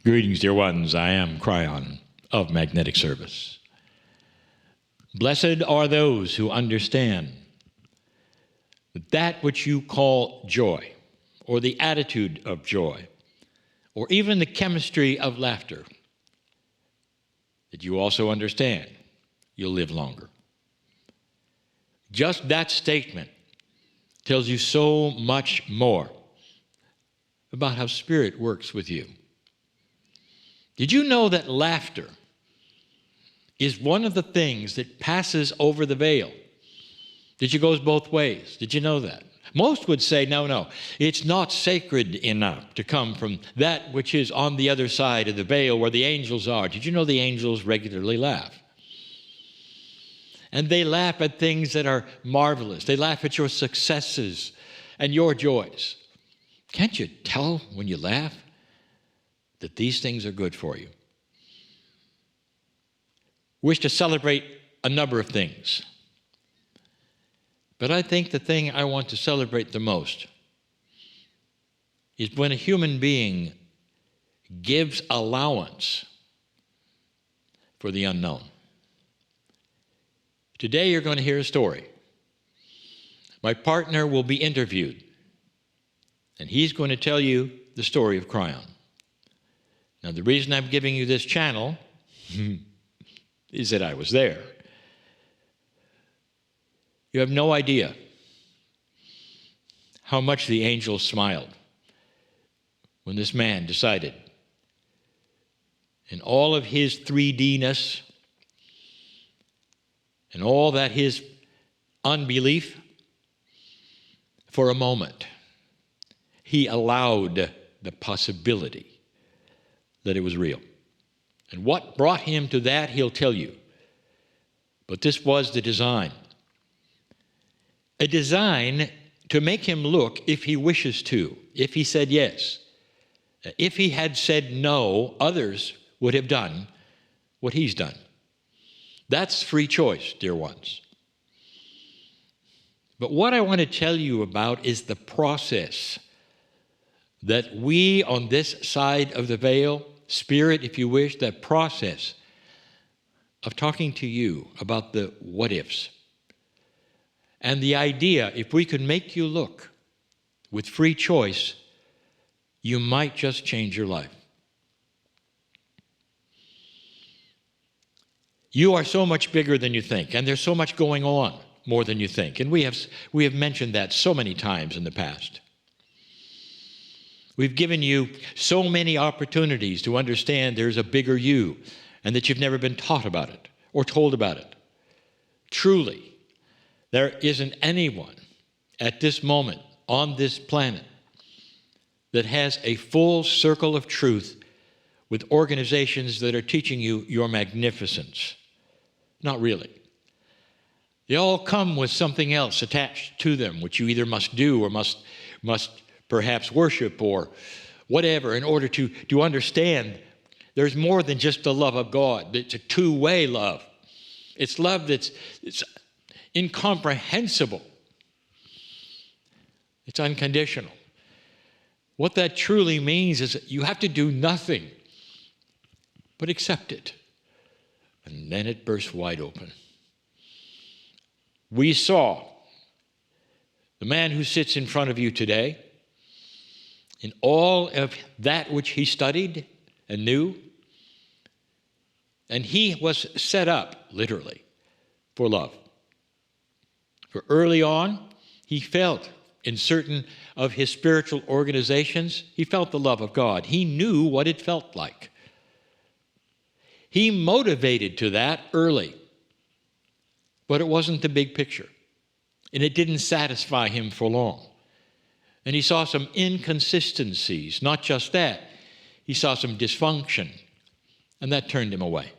Greetings, dear ones. I am Kryon of Magnetic Service. Blessed are those who understand that which you call joy, or the attitude of joy, or even the chemistry of laughter, that you also understand you'll live longer. Just that statement tells you so much more about how Spirit works with you. Did you know that laughter is one of the things that passes over the veil? That it goes both ways. Did you know that? Most would say, no, it's not sacred enough to come from that which is on the other side of the veil where the angels are. Did you know the angels regularly laugh? And they laugh at things that are marvelous. They laugh at your successes and your joys. Can't you tell when you laugh that these things are good for you? Wish to celebrate a number of things. But I think the thing I want to celebrate the most is when a human being gives allowance for the unknown. Today you're going to hear a story. My partner will be interviewed, and he's going to tell you the story of Kryon. Now, the reason I'm giving you this channel is that I was there. You have no idea how much the angels smiled when this man decided, in all of his 3D-ness and all that his unbelief, for a moment, he allowed the possibility that it was real. And what brought him to that, he'll tell you. But this was the design. A design to make him look, if he wishes to, if he said yes. If he had said no, others would have done what he's done. That's free choice, dear ones. But what I want to tell you about is the process that we on this side of the veil, Spirit, if you wish, that process of talking to you about the what ifs. And the idea, if we could make you look with free choice, you might just change your life. You are so much bigger than you think, and there's so much going on more than you think. And we have mentioned that so many times in the past. We've given you so many opportunities to understand there's a bigger you and that you've never been taught about it or told about it. Truly, there isn't anyone at this moment on this planet that has a full circle of truth with organizations that are teaching you your magnificence. Not really. They all come with something else attached to them, which you either must do or must perhaps worship or whatever in order to understand there's more than just the love of God. It's a two-way love. It's love it's incomprehensible. It's unconditional. What that truly means is that you have to do nothing but accept it. And then it bursts wide open. We saw the man who sits in front of you today, in all of that which he studied and knew, and he was set up, literally, for love. For early on, he felt in certain of his spiritual organizations, he felt the love of God. He knew what it felt like. He motivated to that early, but it wasn't the big picture, and it didn't satisfy him for long. And he saw some inconsistencies. Not just that, he saw some dysfunction, and that turned him away.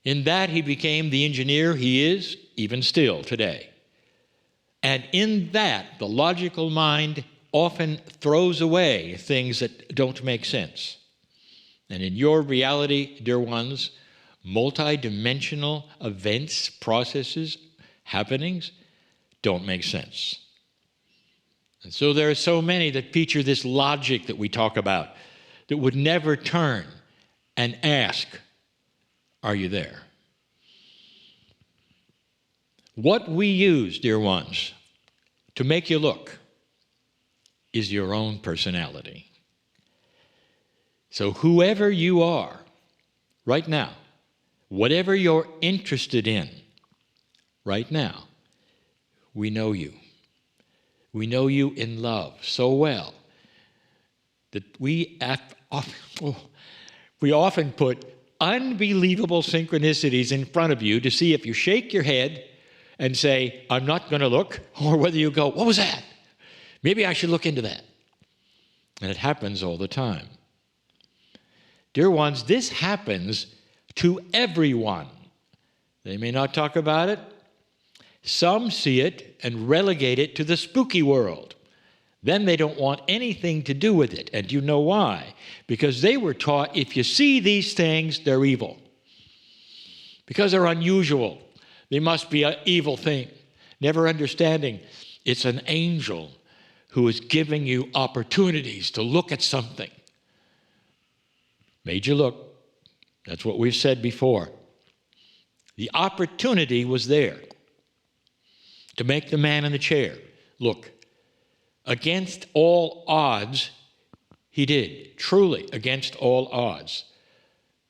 In that, he became the engineer he is, even still today. And in that, the logical mind often throws away things that don't make sense. And in your reality, dear ones, multidimensional events, processes, happenings don't make sense. And so there are so many that feature this logic that we talk about, that would never turn and ask, are you there? What we use, dear ones, to make you look is your own personality. So whoever you are right now, whatever you're interested in right now, we know you. We know you in love so well that we often put unbelievable synchronicities in front of you to see if you shake your head and say, I'm not going to look, or whether you go, what was that? Maybe I should look into that. And it happens all the time. Dear ones, this happens to everyone. They may not talk about it. Some see it and relegate it to the spooky world. Then they don't want anything to do with it. And you know why? Because they were taught if you see these things, they're evil. Because they're unusual. They must be an evil thing. Never understanding it's an angel who is giving you opportunities to look at something. Made you look. That's what we've said before. The opportunity was there to make the man in the chair look. Against all odds, he did. Truly, against all odds.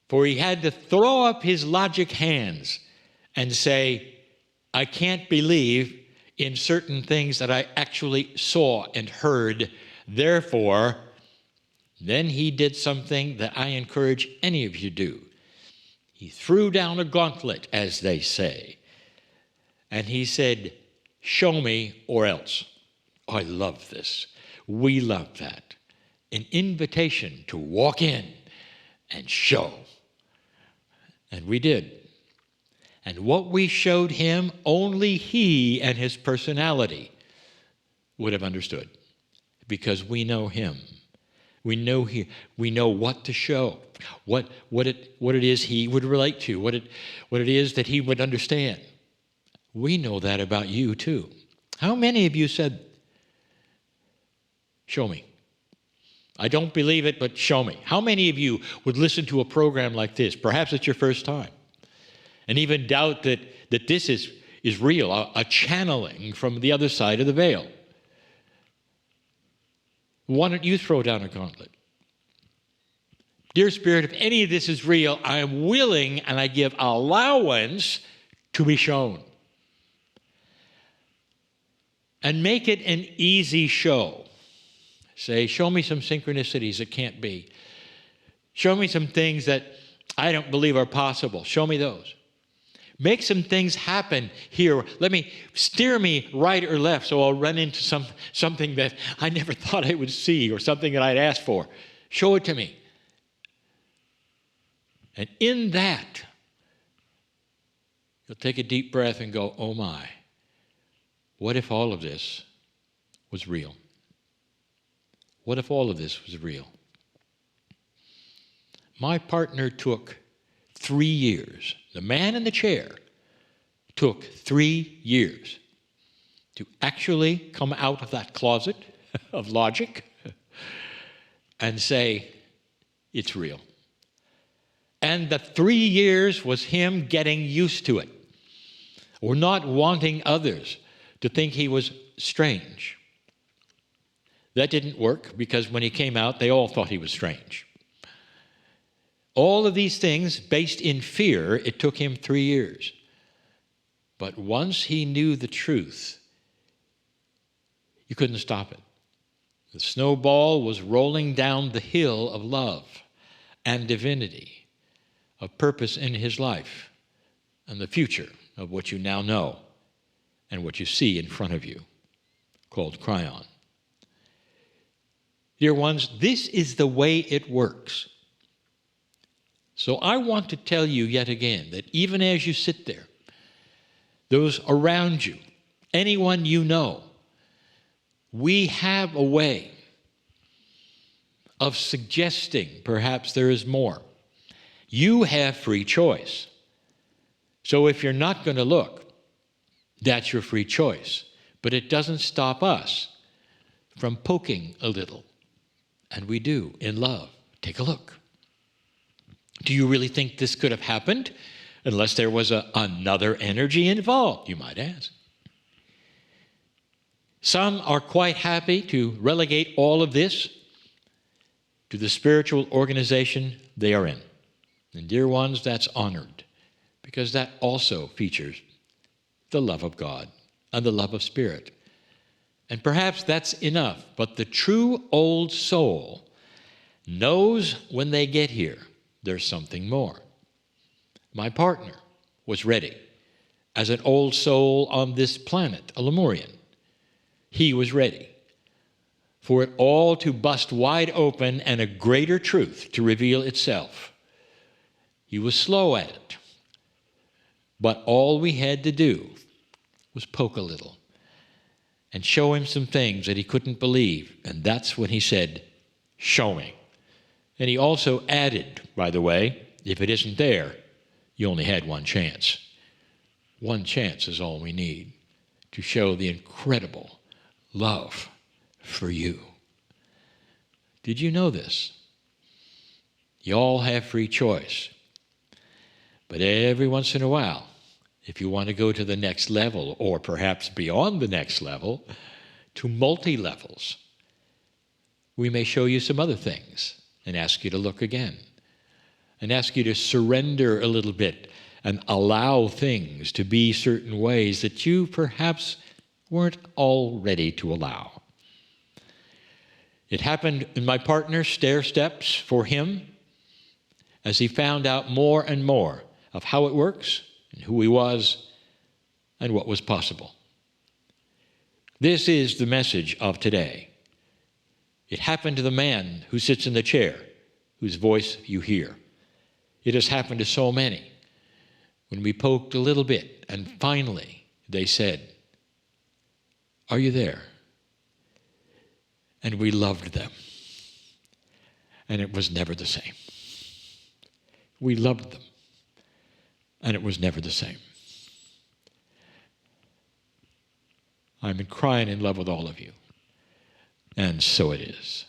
For he had to throw up his logic hands and say, I can't believe in certain things that I actually saw and heard. Therefore, then he did something that I encourage any of you to do. He threw down a gauntlet, as they say. And he said, show me or else. Oh, I love this. We love that. An invitation to walk in and show. And we did. And what we showed him, only he and his personality would have understood. Because we know him. We know what to show, what it is he would relate to, what it is that he would understand. We know that about you too. How many of you said, show me? I don't believe it, but show me. How many of you would listen to a program like this? Perhaps it's your first time. And even doubt that this is real, a channeling from the other side of the veil. Why don't you throw down a gauntlet? Dear Spirit, if any of this is real, I am willing and I give allowance to be shown. And make it an easy show. Say, show me some synchronicities that can't be. Show me some things that I don't believe are possible. Show me those. Make some things happen here. Steer me right or left so I'll run into something that I never thought I would see or something that I'd asked for. Show it to me. And in that, you'll take a deep breath and go, oh my, what if all of this was real? What if all of this was real? My partner took 3 years. The man in the chair took 3 years to actually come out of that closet of logic and say, it's real. And the 3 years was him getting used to it, or not wanting others to think he was strange. That didn't work because when he came out, they all thought he was strange. All of these things based in fear, it took him 3 years. But once he knew the truth, you couldn't stop it. The snowball was rolling down the hill of love and divinity, of purpose in his life, and the future of what you now know and what you see in front of you, called Kryon. Dear ones, this is the way it works. So I want to tell you yet again that even as you sit there, those around you, anyone you know, we have a way of suggesting perhaps there is more. You have free choice. So if you're not going to look, that's your free choice. But it doesn't stop us from poking a little. And we do, in love, Take a look. Do you really think this could have happened unless there was another energy involved, you might ask? Some are quite happy to relegate all of this to the spiritual organization they are in. And dear ones, that's honored, because that also features the love of God and the love of Spirit. And perhaps that's enough, but the true old soul knows when they get here there's something more. My partner was ready as an old soul on this planet, a Lemurian. He was ready for it all to bust wide open and a greater truth to reveal itself. He was slow at it, but all we had to do was poke a little and show him some things that he couldn't believe. And that's when he said, "Show me." And he also added, by the way, if it isn't there, you only had one chance. One chance is all we need to show the incredible love for you. Did you know this? You all have free choice. But every once in a while, if you want to go to the next level, or perhaps beyond the next level, to multi-levels, we may show you some other things and ask you to look again, and ask you to surrender a little bit and allow things to be certain ways that you perhaps weren't all ready to allow. It happened in my partner's stair steps for him as he found out more and more of how it works and who he was and what was possible. This is the message of today. It happened to the man who sits in the chair, whose voice you hear. It has happened to so many. When we poked a little bit, and finally they said, "Are you there?" And we loved them. And it was never the same. We loved them. And it was never the same. I'm crying in love with all of you. And so it is.